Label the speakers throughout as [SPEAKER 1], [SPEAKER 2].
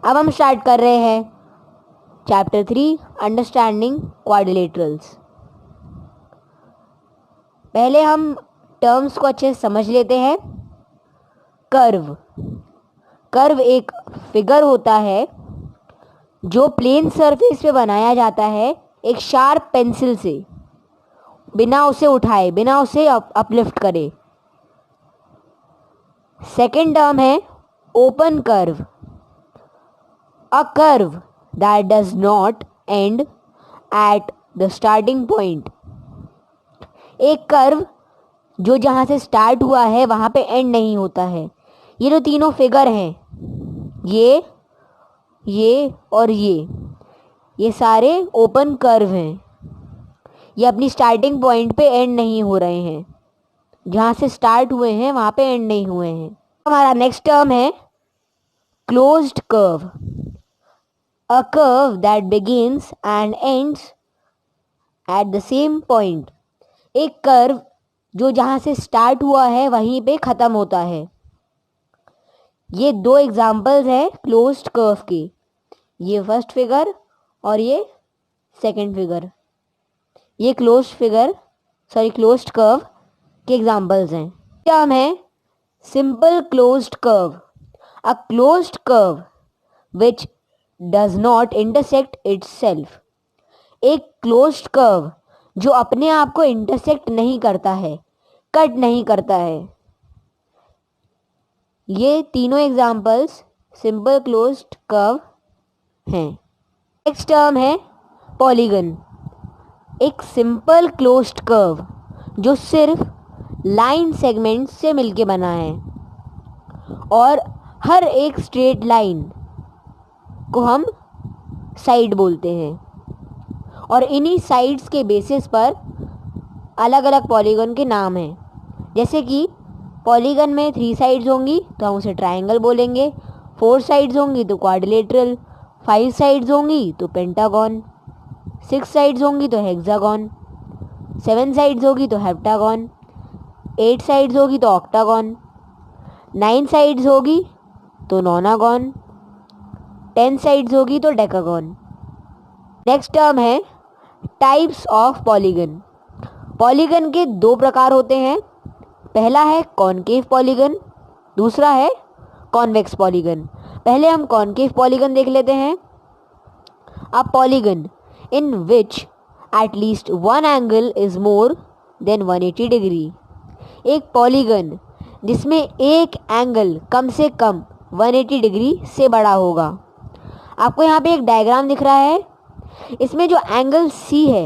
[SPEAKER 1] अब हम स्टार्ट कर रहे हैं चैप्टर 3 अंडरस्टैंडिंग क्वाड्रिलेटरल्स। पहले हम टर्म्स को अच्छे से समझ लेते हैं। कर्व एक फिगर होता है जो प्लेन सरफेस पे बनाया जाता है एक शार्प पेंसिल से, बिना उसे उठाए, बिना उसे अपलिफ्ट करे। सेकेंड टर्म है open curve, a curve that does not end at the starting point। एक कर्व जो जहाँ से स्टार्ट हुआ है वहाँ पे एंड नहीं होता है। ये जो तीनों फिगर हैं, ये और ये सारे ओपन कर्व हैं। ये अपनी स्टार्टिंग पॉइंट पे एंड नहीं हो रहे हैं, जहाँ से स्टार्ट हुए हैं वहाँ पे एंड नहीं हुए हैं। हमारा नेक्स्ट टर्म है closed curve, a curve that begins and ends at the same point। एक कर्व जो जहाँ से स्टार्ट हुआ है वहीं पे ख़त्म होता है। ये दो एग्जाम्पल्स हैं क्लोज्ड कर्व के, ये फर्स्ट फिगर और ये सेकंड फिगर। ये क्लोज्ड कर्व के एग्जाम्पल्स हैं। टर्म है simple closed curve, a closed curve which does not intersect itself। एक क्लोज्ड कर्व जो अपने आप को इंटरसेक्ट नहीं करता है, कट नहीं करता है। ये तीनों एग्जाम्पल्स सिंपल क्लोज्ड कर्व हैं। नेक्स्ट टर्म है पॉलीगन, एक सिंपल क्लोज्ड कर्व जो सिर्फ लाइन सेगमेंट से मिलके बना है और हर एक स्ट्रेट लाइन को हम साइड बोलते हैं और इन्हीं साइड्स के बेसिस पर अलग अलग पॉलीगन के नाम हैं। जैसे कि पॉलीगन में 3 साइड्स होंगी तो हम उसे ट्रायंगल बोलेंगे, 4 साइड्स होंगी तो क्वाड्रिलेटरल, 5 साइड्स होंगी तो पेंटागन, 6 साइड्स होंगी तो हेक्सागन, 7 साइड्स होगी तो हेप्टागन, 8 साइड्स होगी तो ऑक्टागन, 9 साइड्स होगी तो नोनागन, 10 साइड्स होगी तो डेकागन। नेक्स्ट टर्म है टाइप्स ऑफ पॉलीगन। पॉलीगन के 2 प्रकार होते हैं, पहला है कॉनकेव पॉलीगन, दूसरा है कॉन्वेक्स पॉलीगन। पहले हम कॉनकेव पॉलीगन देख लेते हैं। A polygon in which at least one angle is more than 180 degree. एक पॉलीगन जिसमें एक एंगल कम से कम 180 डिग्री से बड़ा होगा। आपको यहाँ पे एक डायग्राम दिख रहा है, इसमें जो एंगल सी है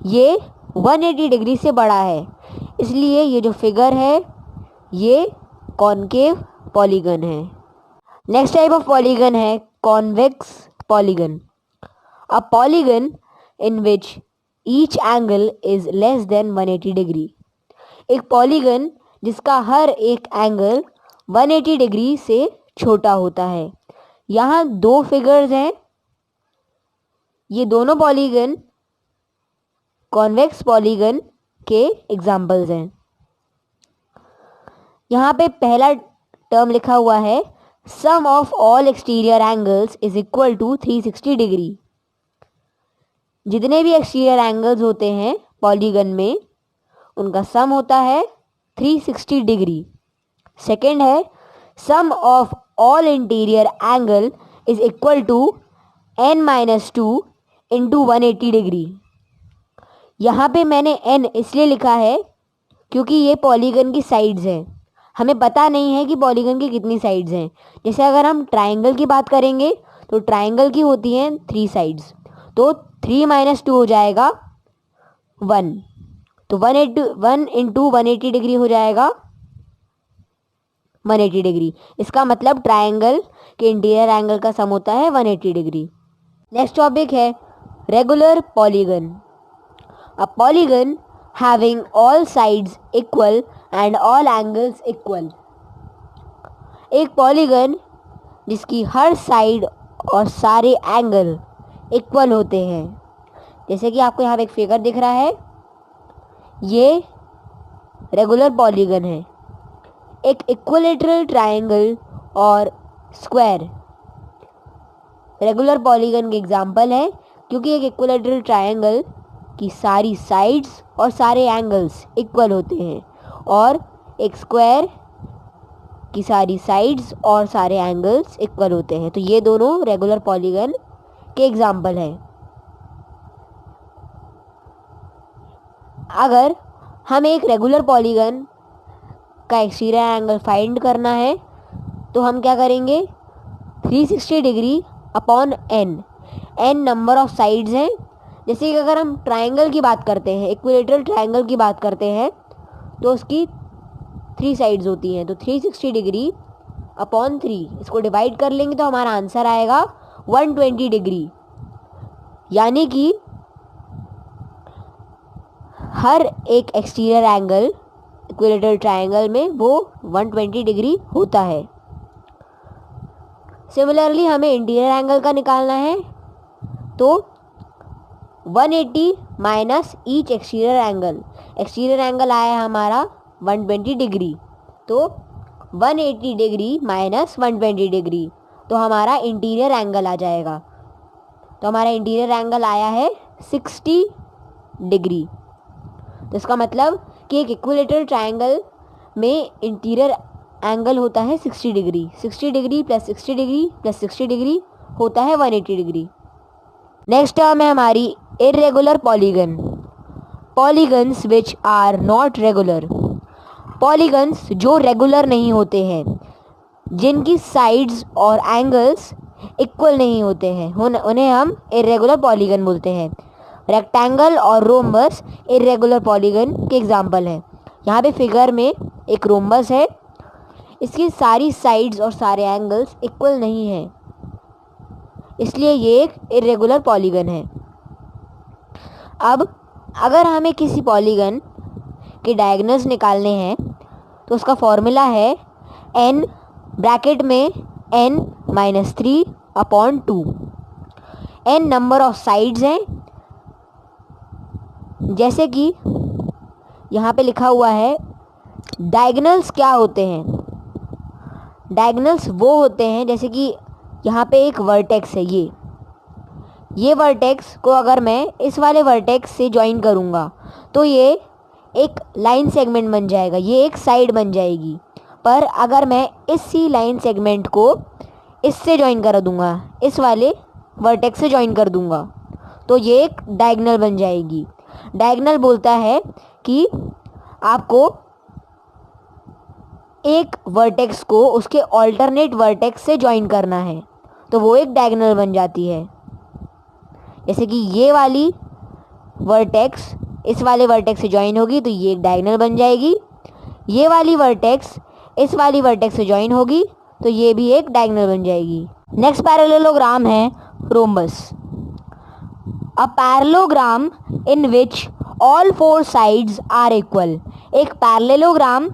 [SPEAKER 1] ये 180 डिग्री से बड़ा है, इसलिए ये जो फिगर है ये कॉनकेव पॉलीगन है। नेक्स्ट टाइप ऑफ पॉलीगन है convex polygon, a polygon in which each angle is less than 180 degree. एक पॉलीगन जिसका हर एक एंगल 180 डिग्री से छोटा होता है। यहाँ 2 फिगर्स हैं, ये दोनों पॉलीगन कॉन्वेक्स पॉलीगन के एग्जाम्पल्स हैं। यहाँ पे पहला टर्म लिखा हुआ है sum of all exterior angles is equal to 360 degree. जितने भी एक्सटीरियर एंगल्स होते हैं पॉलीगन में उनका सम होता है 360 डिग्री। सेकेंड है sum of all interior angle is equal to n-2 into 180 degree. यहाँ पे मैंने n इसलिए लिखा है क्योंकि ये पॉलीगन की साइड्स हैं। हमें पता नहीं है कि पॉलीगन की कितनी साइड्स हैं। जैसे अगर हम ट्राइंगल की बात करेंगे तो ट्राइंगल की होती हैं 3 साइड्स, तो 3 - 2 हो जाएगा 1, तो 1 इंटू 180 डिग्री हो जाएगा 180 डिग्री। इसका मतलब ट्रायंगल के इंटीरियर एंगल का सम होता है 180 डिग्री। नेक्स्ट टॉपिक है regular polygon, a polygon having all sides equal and all angles equal. एक पॉलीगन जिसकी हर साइड और सारे एंगल इक्वल होते हैं। जैसे कि आपको यहाँ पे एक फिगर दिख रहा है, ये रेगुलर पॉलीगन है। एक इक्विलेटरल ट्रायंगल और स्क्वायर रेगुलर पॉलीगन के एग्जाम्पल है, क्योंकि एक इक्विलैटरल ट्रायंगल की सारी साइड्स और सारे एंगल्स इक्वल होते हैं, और एक स्क्वायर की सारी साइड्स और सारे एंगल्स इक्वल होते हैं। तो ये दोनों रेगुलर पॉलीगन के एग्जाम्पल हैं। अगर हम एक रेगुलर पॉलीगन का एक्सटीरियर एंगल फाइंड करना है तो हम क्या करेंगे, 360 degree upon n number of sides हैं। जैसे कि अगर हम ट्रायंगल की बात करते हैं, इक्विलैटरल ट्रायंगल की बात करते हैं, तो उसकी 3 साइड्स होती हैं। तो 360 डिग्री अपॉन 3 इसको डिवाइड कर लेंगे तो हमारा आंसर आएगा 120 डिग्री। यानी कि हर एक एक्सटीरियर एंगल इक्विलैटरल ट्रायंगल में वो 120 डिग्री होता है। सिमिलरली हमें इंटीरियर एंगल का निकालना है, तो 180 माइनस ईच एक्सटीरियर एंगल आया है हमारा 120 डिग्री, तो 180 डिग्री माइनस 120 डिग्री, तो हमारा इंटीरियर एंगल आ जाएगा। तो हमारा इंटीरियर एंगल आया है 60 डिग्री। तो इसका मतलब कि एक इक्विलैटरल ट्रायंगल में इंटीरियर एंगल होता है 60 degree. 60 degree plus 60 degree plus 60 degree होता है 180 डिग्री। नेक्स्ट टर्म है हमारी irregular polygon. Polygons which are not regular. Polygons जो रेगुलर नहीं होते हैं, जिनकी साइड्स और एंगल्स इक्वल नहीं होते हैं, उन्हें हम इर्रेगुलर पॉलीगन बोलते हैं। रेक्टेंगल और रोम्बस इर्रेगुलर पॉलीगन के एग्जाम्पल हैं। यहाँ पे फिगर में एक रोम्बस है, इसकी सारी साइड्स और सारे एंगल्स इक्वल नहीं हैं, इसलिए ये एक इर्रेगुलर पॉलीगन है। अब अगर हमें किसी पॉलीगन के डायगोनल्स निकालने हैं तो उसका फॉर्मूला है n ब्रैकेट में n-3 upon 2। n number of sides हैं, जैसे कि यहाँ पे लिखा हुआ है। डायगोनल्स क्या होते हैं? डायगोनल्स वो होते हैं, जैसे कि यहाँ पे एक वर्टेक्स है, ये वर्टेक्स को अगर मैं इस वाले वर्टेक्स से ज्वाइन करूँगा तो ये एक लाइन सेगमेंट बन जाएगा, ये एक साइड बन जाएगी। पर अगर मैं इसी लाइन सेगमेंट को इससे ज्वाइन कर दूँगा, इस वाले वर्टेक्स से ज्वाइन कर दूँगा, तो ये एक डायगोनल बन जाएगी। डायगोनल बोलता है कि आपको एक वर्टेक्स को उसके ऑल्टरनेट वर्टेक्स से ज्वाइन करना है, तो वो एक डायगोनल बन जाती है। जैसे कि ये वाली वर्टेक्स इस वाले वर्टेक्स से ज्वाइन होगी तो ये एक डायगोनल बन जाएगी। ये वाली वर्टेक्स इस वाली वर्टेक्स से ज्वाइन होगी तो ये भी एक डायगोनल बन जाएगी। नेक्स्ट पैरेललोग्राम है rhombus. A parallelogram in which all 4 sides are equal. एक पैरेललोग्राम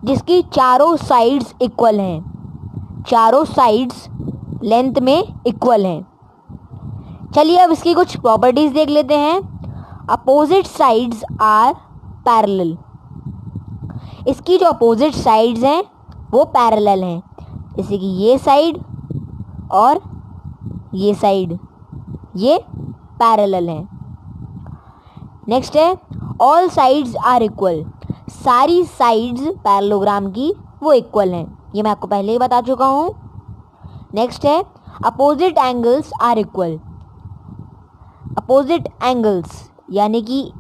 [SPEAKER 1] जिसकी चारों साइड्स इक्वल हैं, चारों साइड्स लेंथ में इक्वल हैं। चलिए अब इसकी कुछ प्रॉपर्टीज देख लेते हैं। Opposite sides are parallel. इसकी जो अपोजिट साइड्स हैं वो पैरेलल हैं, जैसे कि ये साइड और ये साइड, ये पैरेलल हैं। नेक्स्ट है ऑल साइड्स आर इक्वल। सारी साइड्स पैरेललोग्राम की वो इक्वल हैं, ये मैं आपको पहले ही बता चुका हूँ। नेक्स्ट है opposite angles are equal. Opposite angles यानी कि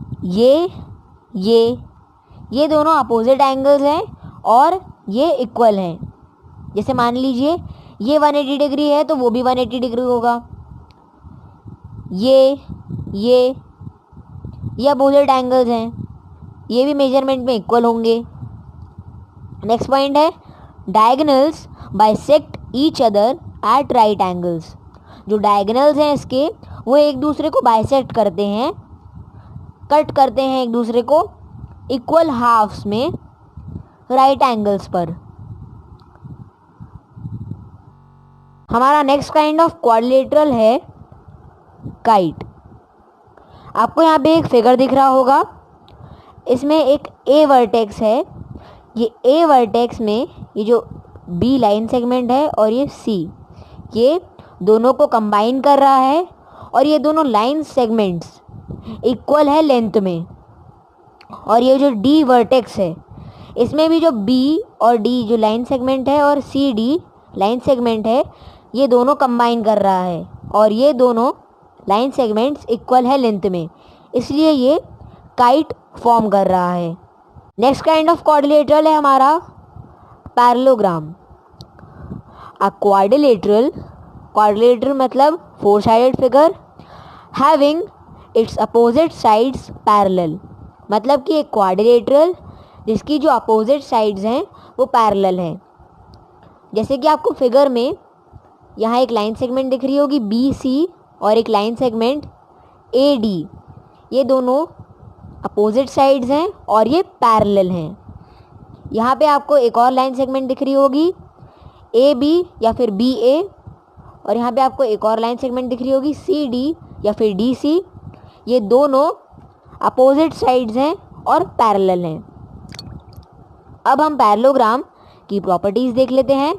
[SPEAKER 1] ये दोनों अपोजिट एंगल्स हैं और ये इक्वल हैं। जैसे मान लीजिए ये 180 डिग्री है तो वो भी 180 डिग्री होगा। ये अपोजिट एंगल्स हैं, ये भी मेजरमेंट में इक्वल होंगे। नेक्स्ट पॉइंट है diagonals bisect each other at right angles. जो डायगोनल्स हैं इसके वो एक दूसरे को बाइसेक्ट करते हैं, कट करते हैं एक दूसरे को इक्वल हाफ्स में राइट एंगल्स पर। हमारा नेक्स्ट काइंड ऑफ क्वाड्रिलेटरल है काइट। आपको यहाँ पे एक फिगर दिख रहा होगा, इसमें एक ए वर्टेक्स है। ये ए वर्टेक्स में ये जो बी लाइन सेगमेंट है और ये सी, ये दोनों को कंबाइन कर रहा है और ये दोनों लाइन सेगमेंट्स इक्वल है लेंथ में। और ये जो डी वर्टेक्स है, इसमें भी जो बी और डी जो लाइन सेगमेंट है और सी डी लाइन सेगमेंट है, ये दोनों कंबाइन कर रहा है और ये दोनों लाइन सेगमेंट्स इक्वल है लेंथ में, इसलिए ये काइट फॉर्म कर रहा है। नेक्स्ट काइंड ऑफ क्वाड्रिलेटरल है हमारा पैरेललोग्राम। अ क्वाड्रिलेटरल मतलब four sided figure having its opposite sides parallel, मतलब कि एक क्वाड्रिलेटरल जिसकी जो अपोजिट साइड्स हैं वो पैरेलल हैं। जैसे कि आपको फिगर में यहाँ एक लाइन सेगमेंट दिख रही होगी बी सी और एक लाइन सेगमेंट ए डी, ये दोनों अपोजिट साइड्स हैं और ये पैरेलल हैं। यहाँ पे आपको एक और लाइन सेगमेंट दिख रही होगी ए बी या फिर बी ए, और यहाँ पे आपको एक और लाइन सेगमेंट दिख रही होगी सी डी या फिर डी सी, ये दोनों अपोजिट साइड्स हैं और पैरेलल हैं। अब हम पैरेललोग्राम की प्रॉपर्टीज़ देख लेते हैं।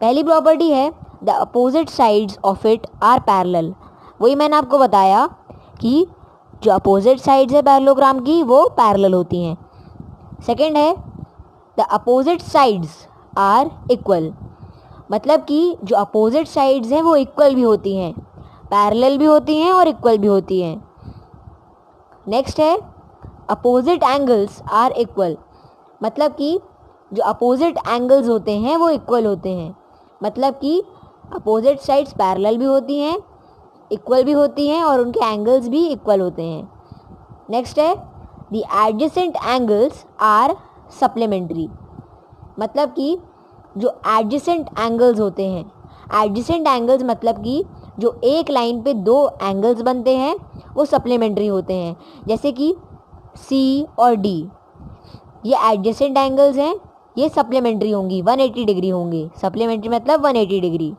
[SPEAKER 1] पहली प्रॉपर्टी है the opposite sides of it are parallel. वही मैंने आपको बताया कि जो अपोजिट साइड्स है पैरेललोग्राम की वो पैरेलल होती हैं। सेकंड है the opposite sides are equal, मतलब कि जो अपोजिट साइड्स हैं वो इक्वल भी होती हैं, पैरेलल भी होती हैं और इक्वल भी होती हैं। नेक्स्ट है अपोजिट एंगल्स आर इक्वल, मतलब कि जो अपोजिट एंगल्स होते हैं वो इक्वल होते हैं, मतलब कि अपोजिट साइड्स पैरेलल भी होती हैं, इक्वल भी होती हैं और उनके एंगल्स भी इक्वल होते हैं। नेक्स्ट है the adjacent angles are supplementary, मतलब कि जो एडजेसेंट एंगल्स होते हैं, एडजेसेंट एंगल्स मतलब कि जो एक लाइन पे दो एंगल्स बनते हैं वो सप्लीमेंट्री होते हैं। जैसे कि सी और डी, ये एडजेसेंट एंगल्स हैं, ये सप्लीमेंट्री होंगी, 180 डिग्री होंगे। सप्लीमेंट्री मतलब 180 डिग्री।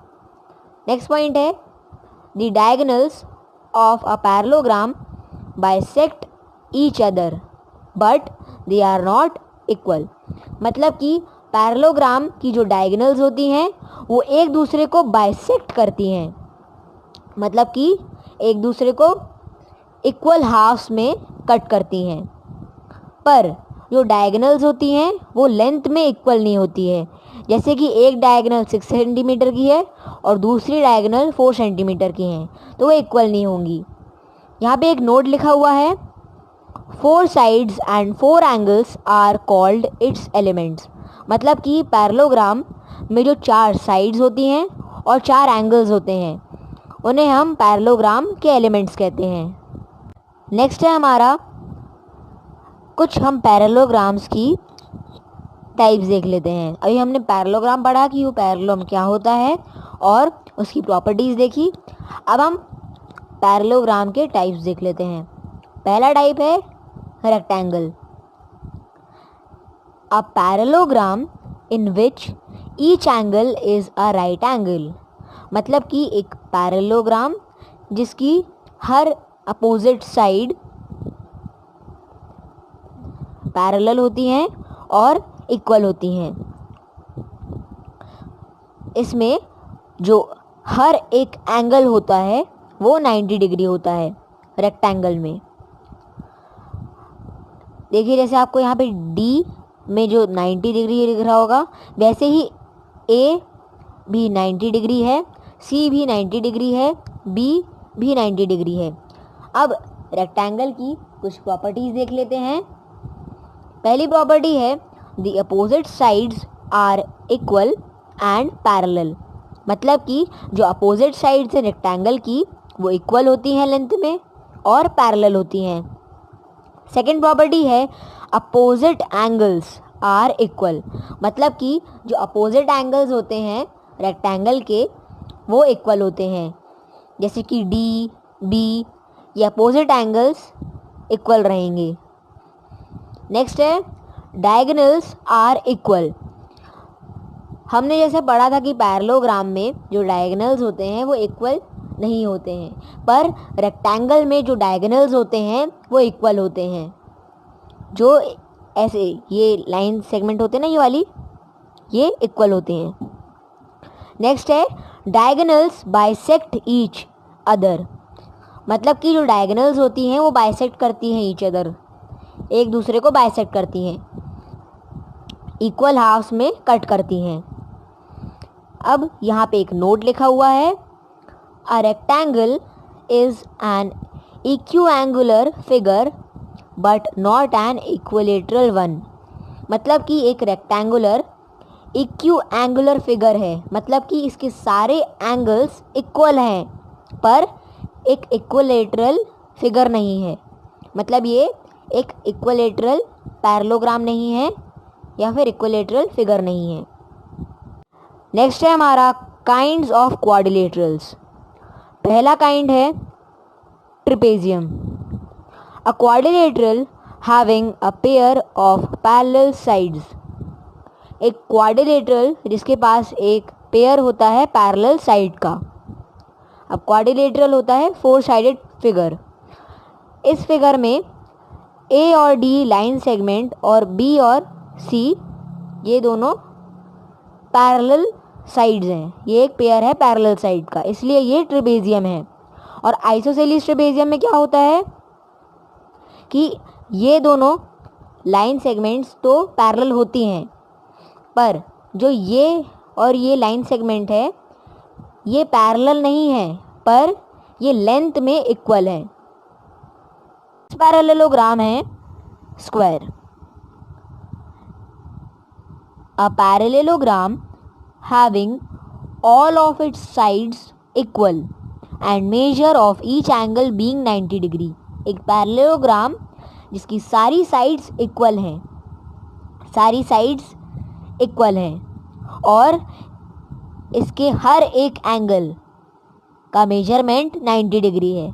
[SPEAKER 1] नेक्स्ट पॉइंट है the diagonals of a parallelogram bisect each other but they are not equal, मतलब कि पैरेललोग्राम की जो डायगोनल्स होती हैं वो एक दूसरे को बाइसेक्ट करती हैं, मतलब कि एक दूसरे को इक्वल हाफ्स में कट करती हैं, पर जो डायगोनल्स होती हैं वो लेंथ में इक्वल नहीं होती है। जैसे कि एक डायगोनल 6 सेंटीमीटर की है और दूसरी डायगोनल 4 सेंटीमीटर की हैं, तो वो इक्वल नहीं होंगी। यहाँ पे एक नोट लिखा हुआ है 4 sides and 4 angles are called its elements, मतलब कि पैरेललोग्राम में जो 4 साइड्स होती हैं और 4 एंगल्स होते हैं उन्हें हम पैरेललोग्राम के एलिमेंट्स कहते हैं। नेक्स्ट है हमारा कुछ हम पैरेललोग्राम्स की टाइप्स देख लेते हैं। अभी हमने पैरेललोग्राम पढ़ा कि वो पैरेललोग्राम क्या होता है और उसकी प्रॉपर्टीज़ देखी। अब हम पैरेललोग्राम के टाइप्स देख लेते हैं। पहला टाइप है rectangle. A parallelogram in which each angle is a right angle, मतलब कि एक पैरेललोग्राम जिसकी हर अपोजिट साइड पैरेलल होती हैं और इक्वल होती हैं। इसमें जो हर एक एंगल होता है वो 90 डिग्री होता है रेक्टेंगल में। देखिए जैसे आपको यहाँ पे डी में जो 90 डिग्री दिख रहा होगा, वैसे ही ए भी 90 डिग्री है, सी भी 90 डिग्री है, बी भी 90 डिग्री है। अब रेक्टेंगल की कुछ प्रॉपर्टीज़ देख लेते हैं। पहली प्रॉपर्टी है the opposite sides are equal and parallel, मतलब कि जो अपोजिट साइड्स हैं रेक्टेंगल की वो इक्वल होती हैं लेंथ में और पैरेलल होती हैं। सेकेंड प्रॉपर्टी है अपोजिट एंगल्स आर इक्वल, मतलब कि जो अपोजिट एंगल्स होते हैं रेक्टेंगल के वो इक्वल होते हैं। जैसे कि डी बी, ये अपोजिट एंगल्स इक्वल रहेंगे। नेक्स्ट है डायगोनल्स आर इक्वल। हमने जैसे पढ़ा था कि पैरेललोग्राम में जो डायगोनल्स होते हैं वो इक्वल नहीं होते हैं, पर रेक्टेंगल में जो डायगोनल्स होते हैं वो इक्वल होते हैं। जो ऐसे ये लाइन सेगमेंट होते हैं ना, ये वाली, ये इक्वल होते हैं। नेक्स्ट है डायगोनल्स बाइसेक्ट ईच अदर, मतलब कि जो डायगोनल्स होती हैं वो बाइसेक्ट करती हैं ईच अदर, एक दूसरे को बाइसेक्ट करती हैं, इक्वल हाफ्स में कट करती हैं। अब यहाँ पे एक नोट लिखा हुआ है, a rectangle is an equiangular figure but not an equilateral one, मतलब कि एक रेक्टेंगुलर इक्विएंगुलर फिगर है, मतलब कि इसके सारे एंगल्स इक्वल हैं पर एक इक्विलेटरल फिगर नहीं है, मतलब ये एक इक्विलेटरल पैरेललोग्राम नहीं है या फिर इक्विलेटरल फिगर नहीं है। नेक्स्ट है हमारा काइंड्स ऑफ क्वाड्रिलेटरल्स। पहला काइंड है trapezium, a quadrilateral having a pair of parallel sides, एक क्वाड्रिलेटरल जिसके पास एक पेयर होता है पैरेलल साइड का। अब क्वाड्रिलेटरल होता है फोर साइडेड फिगर, इस फिगर में ए और डी लाइन सेगमेंट और बी और सी ये दोनों पैरेलल साइड्स हैं, ये एक पेयर है पैरेलल साइड का, इसलिए ये ट्रिपेजियम है। और आइसोसेलेस ट्रिपेजियम में क्या होता है कि ये दोनों लाइन सेगमेंट्स तो पैरेलल होती हैं पर जो ये और ये लाइन सेगमेंट है ये पैरेलल नहीं है पर ये लेंथ में इक्वल है। पैरेललोग्राम है square, a parallelogram having all of its sides equal and measure of each angle being 90 degree, एक पैरेललोग्राम जिसकी सारी साइड्स इक्वल हैं, सारी साइड्स इक्वल हैं और इसके हर एक एंगल का मेजरमेंट 90 डिग्री है।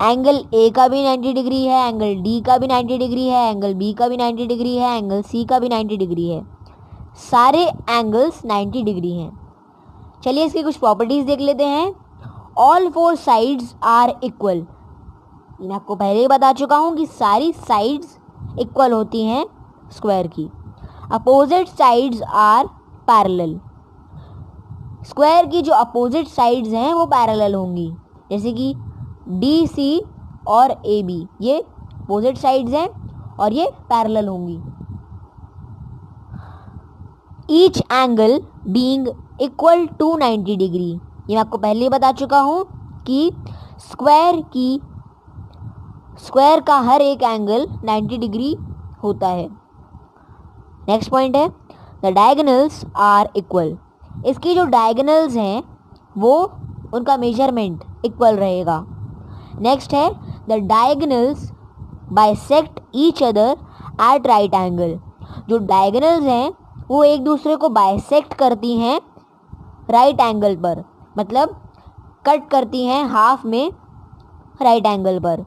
[SPEAKER 1] एंगल ए का भी 90 डिग्री है, एंगल डी का भी 90 डिग्री है, एंगल बी का भी 90 डिग्री है, एंगल सी का भी 90 डिग्री है, सारे एंगल्स 90 डिग्री हैं। चलिए इसकी कुछ प्रॉपर्टीज देख लेते हैं। All four sides are equal, मैं आपको पहले ही बता चुका हूँ कि सारी साइड्स इक्वल होती हैं स्क्वायर की। Opposite sides are parallel, square की जो अपोजिट साइड्स हैं वो पैरेलल होंगी, जैसे कि डी सी और ए बी ये अपोजिट साइड्स हैं और ये पैरेलल होंगी। Each angle being equal to 90 degree, ये मैं आपको पहले ही बता चुका हूँ कि स्क्वायर का हर एक एंगल 90 डिग्री होता है। नेक्स्ट पॉइंट है द डायगोनल्स आर इक्वल, इसकी जो डायगोनल्स हैं वो उनका मेजरमेंट इक्वल रहेगा। नेक्स्ट है the diagonals bisect each other at right angle, जो डायगोनल्स हैं वो एक दूसरे को बाइसेक्ट करती हैं राइट एंगल पर, मतलब कट करती हैं हाफ में राइट एंगल पर।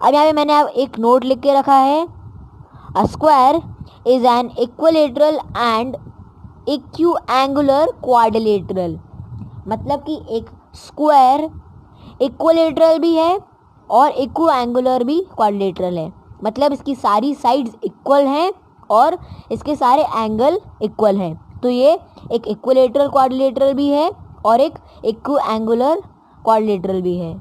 [SPEAKER 1] अब यहाँ पे मैंने एक नोट लिख के रखा है, a square is an equilateral and equiangular quadrilateral, मतलब कि एक स्क्वायर इक्विलेटरल भी है और इक्विएंगुलर भी क्वाड्रिलेटरल है, मतलब इसकी सारी साइड्स इक्वल हैं और इसके सारे एंगल इक्वल हैं, तो ये एक इक्विलेटरल क्वाड्रिलेटरल भी है और एक इक्विएंगुलर क्वाड्रिलेटरल भी है।